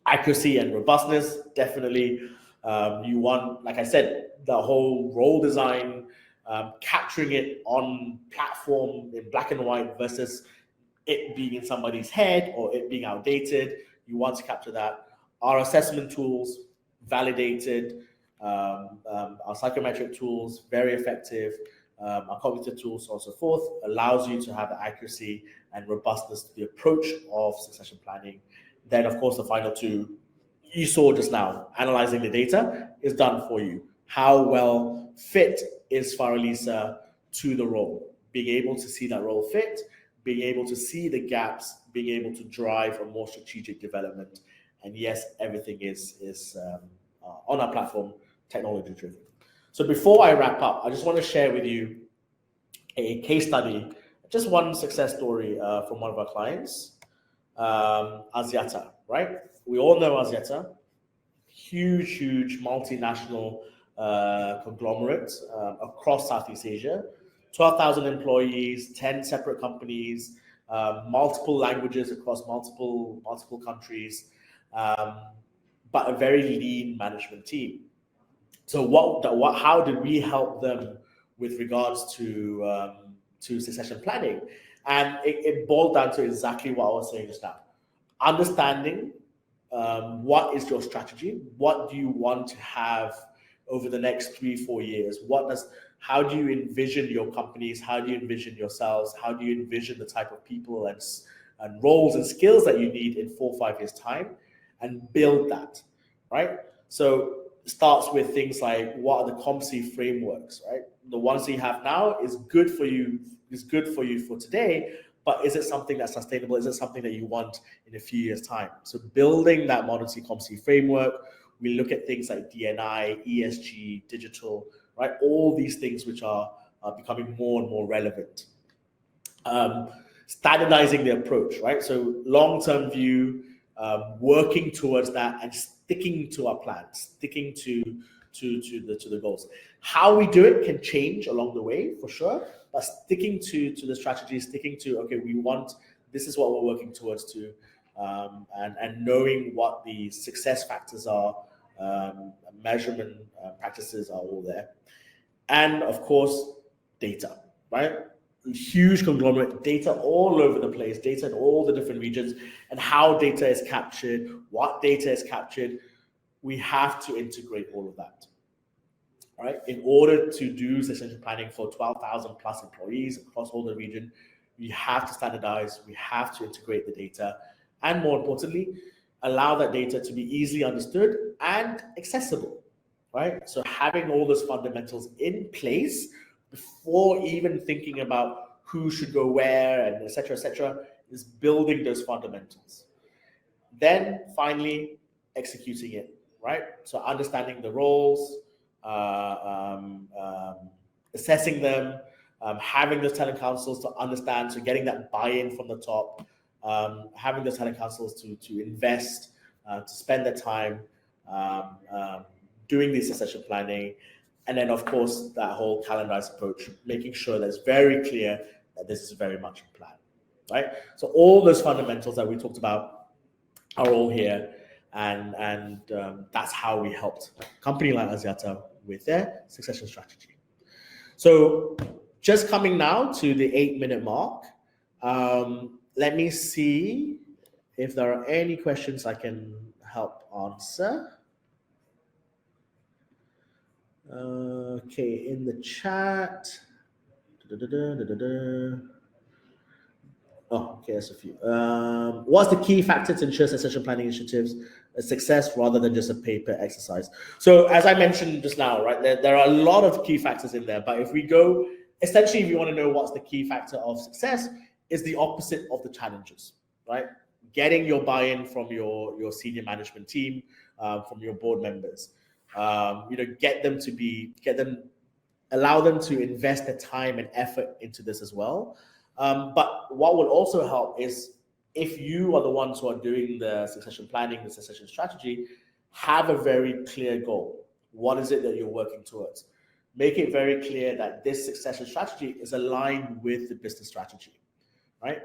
Accuracy and robustness, definitely. You want, like I said, the whole role design, capturing it on platform in black and white versus it being in somebody's head or it being outdated. You want to capture that. Our assessment tools, validated. Our psychometric tools, very effective. Our cognitive tools, so on and so forth, allows you to have the accuracy and robustness to the approach of succession planning. Then, of course, the final two you saw just now, analyzing the data, is done for you. How well fit is Faralisa to the role? Being able to see that role fit, being able to see the gaps, being able to drive a more strategic development. And yes, everything is on our platform, technology driven. So before I wrap up, I just want to share with you a case study, just one success story from one of our clients, Axiata, right? We all know Axiata, huge multinational conglomerate across Southeast Asia, 12,000 employees, 10 separate companies, multiple languages across multiple countries, but a very lean management team. So how did we help them with regards to succession planning? And it boiled down to exactly what I was saying just now. Understanding what is your strategy? What do you want to have over the next 3-4 years? How do you envision your companies? How do you envision yourselves? How do you envision the type of people and roles and skills that you need in 4 or 5 years' time? And build that, right? So it starts with things like, what are the competency frameworks, right? The ones that you have now is good for you for today, but is it something that's sustainable? Is it something that you want in a few years' time? So building that modern competency framework, we look at things like D&I, ESG, digital, right? All these things which are becoming more and more relevant. Standardizing the approach, right? So long-term view, working towards that and sticking to our plan, sticking to the goals. How we do it can change along the way, for sure, but sticking to the strategy, sticking to, okay, this is what we're working towards to, and knowing what the success factors are, measurement practices are all there. And of course, data, right? Huge conglomerate, data all over the place, data in all the different regions, and how data is captured, what data is captured. We have to integrate all of that, right? In order to do succession planning for 12,000 plus employees across all the region, we have to standardize, we have to integrate the data, and more importantly, allow that data to be easily understood and accessible, right? So having all those fundamentals in place before even thinking about who should go where and et cetera, is building those fundamentals. Then finally, executing it, right? So understanding the roles, assessing them, having those talent councils to understand, so getting that buy-in from the top, having those talent councils to invest, to spend their time doing the succession planning, and then of course that whole calendarized approach, making sure that it's very clear that this is very much a plan, right? So all those fundamentals that we talked about are all here, and that's how we helped a company like Axiata with their succession strategy. So just coming now to the 8-minute mark, let me see if there are any questions I can help answer. Okay, in the chat. Oh, okay, that's a few. What's the key factor to ensure succession planning initiatives a success rather than just a paper exercise? So as I mentioned just now, right, there are a lot of key factors in there, but if we go, essentially, if you want to know what's the key factor of success, is the opposite of the challenges, right? Getting your buy-in from your senior management team, from your board members. Allow them to invest the time and effort into this as well. But what will also help is if you are the ones who are doing the succession planning, the succession strategy, have a very clear goal. What is it that you're working towards? Make it very clear that this succession strategy is aligned with the business strategy, right?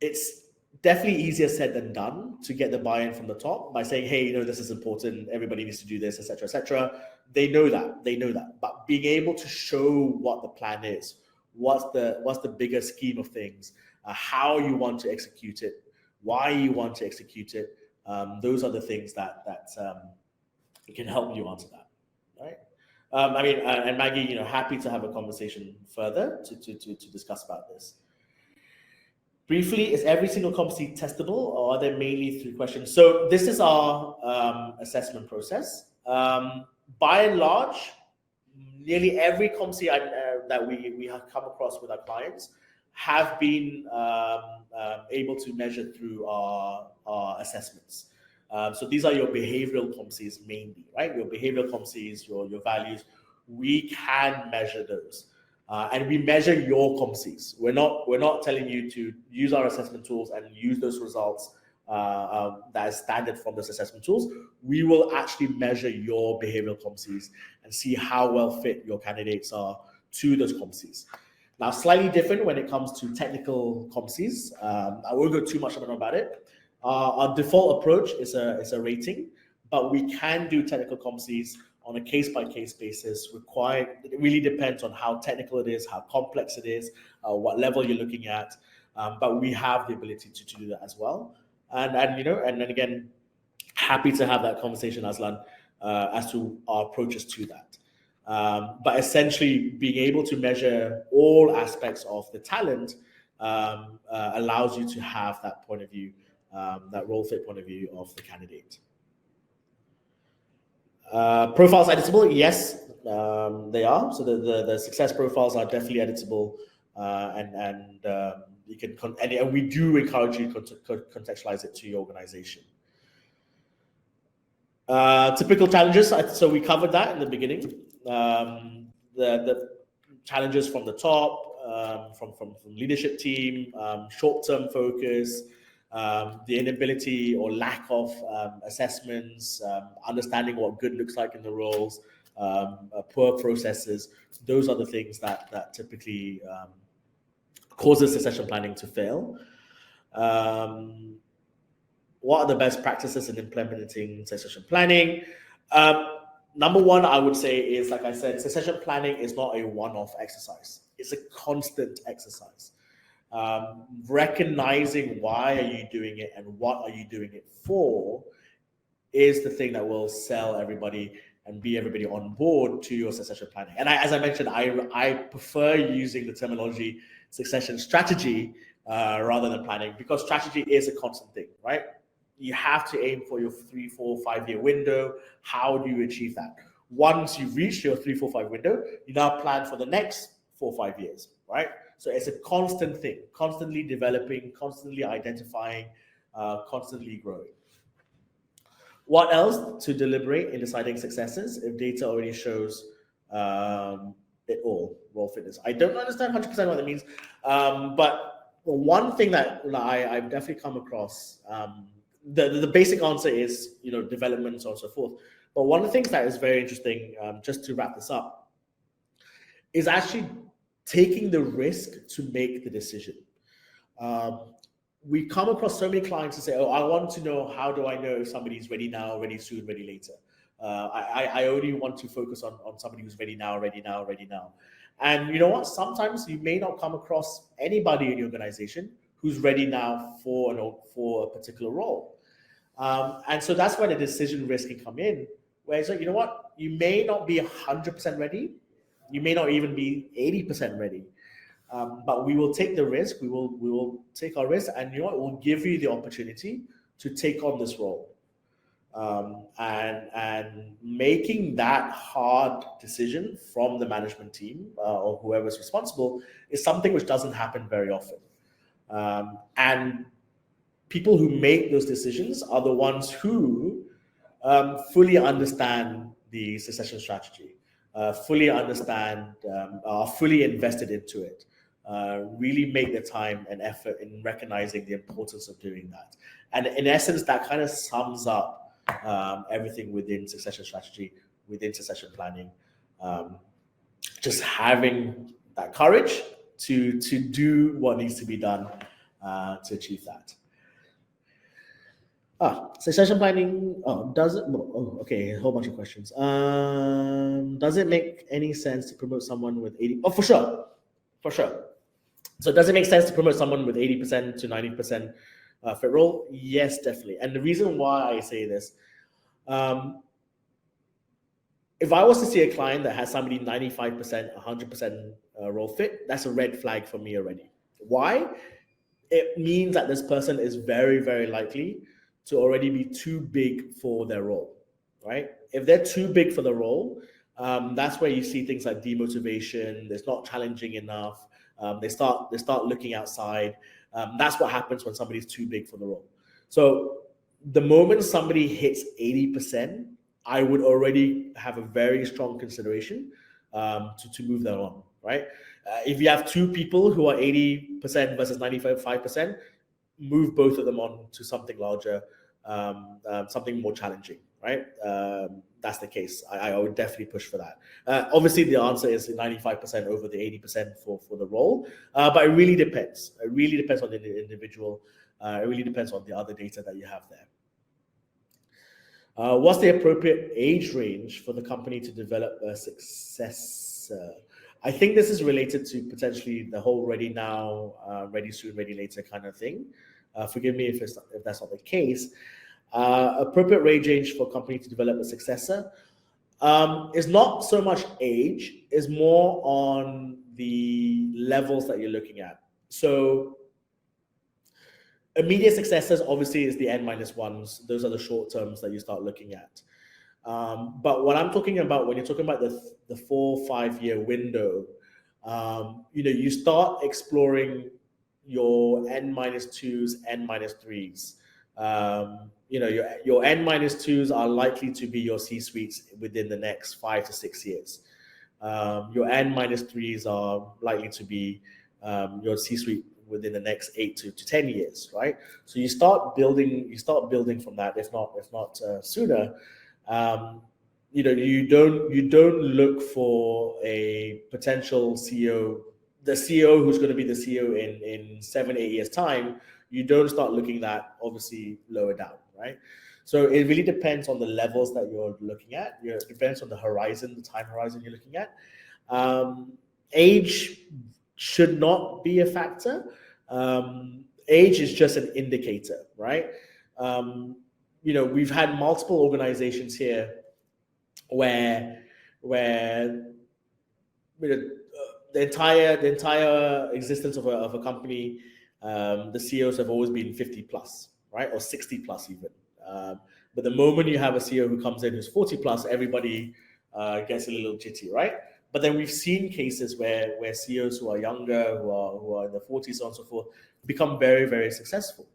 It's definitely easier said than done to get the buy-in from the top by saying, hey, this is important, everybody needs to do this, etc., etc. They know that. But being able to show what the plan is, what's the bigger scheme of things, how you want to execute it, why you want to execute it, those are the things that can help you answer that, right? And Maggie, happy to have a conversation further to discuss about this. Briefly, is every single competency testable, or are there mainly 3 questions? So this is our assessment process. By and large, nearly every competency that we have come across with our clients have been able to measure through our assessments. So these are your behavioral competencies mainly, right? Your behavioral competencies, your values. We can measure those. And we measure your competencies. We're not telling you to use our assessment tools and use those results that is standard from those assessment tools. We will actually measure your behavioral competencies and see how well fit your candidates are to those competencies. Now, slightly different when it comes to technical competencies. I won't go too much about it. Our default approach is a rating, but we can do technical competencies on a case-by-case basis. It really depends on how technical it is, how complex it is, what level you're looking at. But we have the ability to do that as well. And then again, happy to have that conversation, Aslan, as to our approaches to that. But essentially, being able to measure all aspects of the talent allows you to have that point of view, that role fit point of view of the candidate. Profiles editable? Yes, they are. So the success profiles are definitely editable, and you can and we do encourage you to contextualize it to your organization. Typical challenges. So we covered that in the beginning. The challenges from the top, from leadership team, short-term focus. The inability or lack of assessments, understanding what good looks like in the roles, poor processes. Those are the things that typically causes succession planning to fail. What are the best practices in implementing succession planning? Number one, I would say is, like I said, succession planning is not a one-off exercise. It's a constant exercise. Recognizing why are you doing it and what are you doing it for is the thing that will sell everybody and be everybody on board to your succession planning. And as I mentioned, I prefer using the terminology succession strategy rather than planning, because strategy is a constant thing, right? You have to aim for your 3, 4, 5 year window. How do you achieve that? Once you've reached your 3, 4, 5 window, you now plan for the next 4, 5 years, right? So it's a constant thing, constantly developing, constantly identifying, constantly growing. What else to deliberate in deciding successes if data already shows it all, role fitness? I don't understand 100% what that means, but one thing that I've definitely come across, the basic answer is development, so on and so forth. But one of the things that is very interesting, just to wrap this up, is actually taking the risk to make the decision. We come across so many clients who say, oh, I want to know, how do I know if somebody's ready now, ready soon, ready later? I only want to focus on somebody who's ready now, ready now, ready now. And you know what? Sometimes you may not come across anybody in your organization who's ready now for a particular role. And so that's where the decision risk can come in, where it's like, you know what? You may not be 100% ready. You may not even be 80% ready, but we will take the risk. We will take our risk, and it will give you the opportunity to take on this role. And making that hard decision from the management team or whoever's responsible is something which doesn't happen very often. And people who make those decisions are the ones who fully understand the succession strategy, fully understand, are fully invested into it, really make the time and effort in recognizing the importance of doing that. And in essence, that kind of sums up everything within succession strategy, within succession planning. Just having that courage to do what needs to be done to achieve that. Succession planning. Does it? Oh, okay. A whole bunch of questions. Does it make any sense to promote someone with 80? Oh, for sure, for sure. So, does it make sense to promote someone with 80% to 90% fit role? Yes, definitely. And the reason why I say this, if I was to see a client that has somebody 95%, 100% role fit, that's a red flag for me already. Why? It means that this person is very, very likely to already be too big for their role, right? If they're too big for the role, that's where you see things like demotivation. It's not challenging enough. They start looking outside. That's what happens when somebody's too big for the role. So the moment somebody hits 80%, I would already have a very strong consideration to move them on, right? If you have two people who are 80% versus 95%, move both of them on to something larger, something more challenging, right? That's the case. I would definitely push for that. Obviously, the answer is 95% over the 80% for the role, but it really depends. It really depends on the individual. It really depends on the other data that you have there. What's the appropriate age range for the company to develop a successor? I think this is related to potentially the whole ready now, ready soon, ready later kind of thing. Forgive me if that's not the case. Appropriate age range for a company to develop a successor is not so much age, is more on the levels that you're looking at. So immediate successors obviously is the N-1s. Those are the short terms that you start looking at. But what I'm talking about, when you're talking about the 4-5 year window, you start exploring your N-2s, N-3s. Your N-2s are likely to be your C-suites within the next 5 to 6 years. Your N-3s are likely to be your C-suite within the next 8 to 10 years, right? So you start building from that, if not sooner. You don't look for a potential CEO, the CEO who's going to be the CEO in 7-8 years time. You don't start looking that obviously lower down, right? So it really depends on the levels that you're looking at. It depends on the horizon, the time horizon you're looking at. Age should not be a factor. Age is just an indicator, right? We've had multiple organizations here where the entire existence of a company, the CEOs have always been 50 plus, right, or 60 plus even. But the moment you have a CEO who comes in who's 40 plus, everybody gets a little jitty, right? But then we've seen cases where CEOs who are younger, who are in the 40s, so on and so forth, become very, very successful,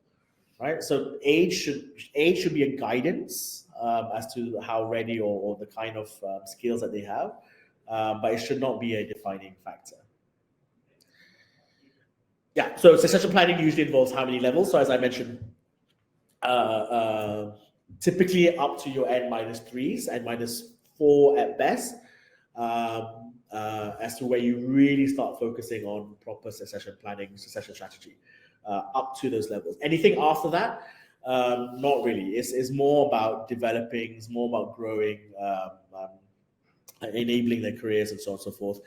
right? So age should be a guidance as to how ready or the kind of skills that they have, but it should not be a defining factor. Yeah, so succession planning usually involves how many levels? So as I mentioned, typically up to your N-3s, N-4 at best, as to where you really start focusing on proper succession planning, succession strategy, up to those levels. Anything after that, not really. It's more about developing, it's more about growing, enabling their careers and so on and so forth.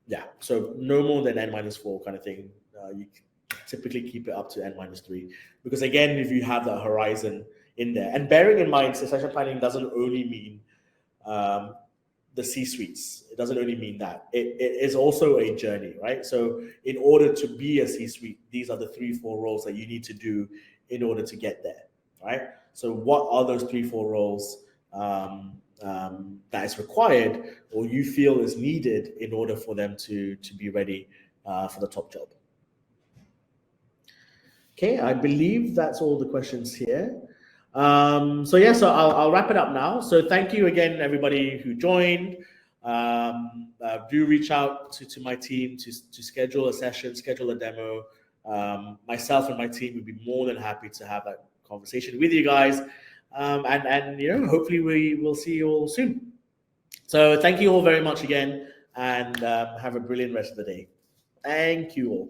Yeah, so no more than N-4 kind of thing. You typically keep it up to N-3, because again, if you have that horizon in there, and bearing in mind, succession planning doesn't only mean the C-suites. It doesn't only mean that. It is also a journey, right? So in order to be a C-suite, these are the 3-4 roles that you need to do in order to get there, right? So what are those 3-4 roles that is required or you feel is needed in order for them to be ready for the top job? Okay, I believe that's all the questions here. So I'll wrap it up now. So thank you again, everybody who joined. Do reach out to my team to schedule a session, schedule a demo. Myself and my team would be more than happy to have that conversation with you guys. And hopefully we will see you all soon. So thank you all very much again, and have a brilliant rest of the day. Thank you all.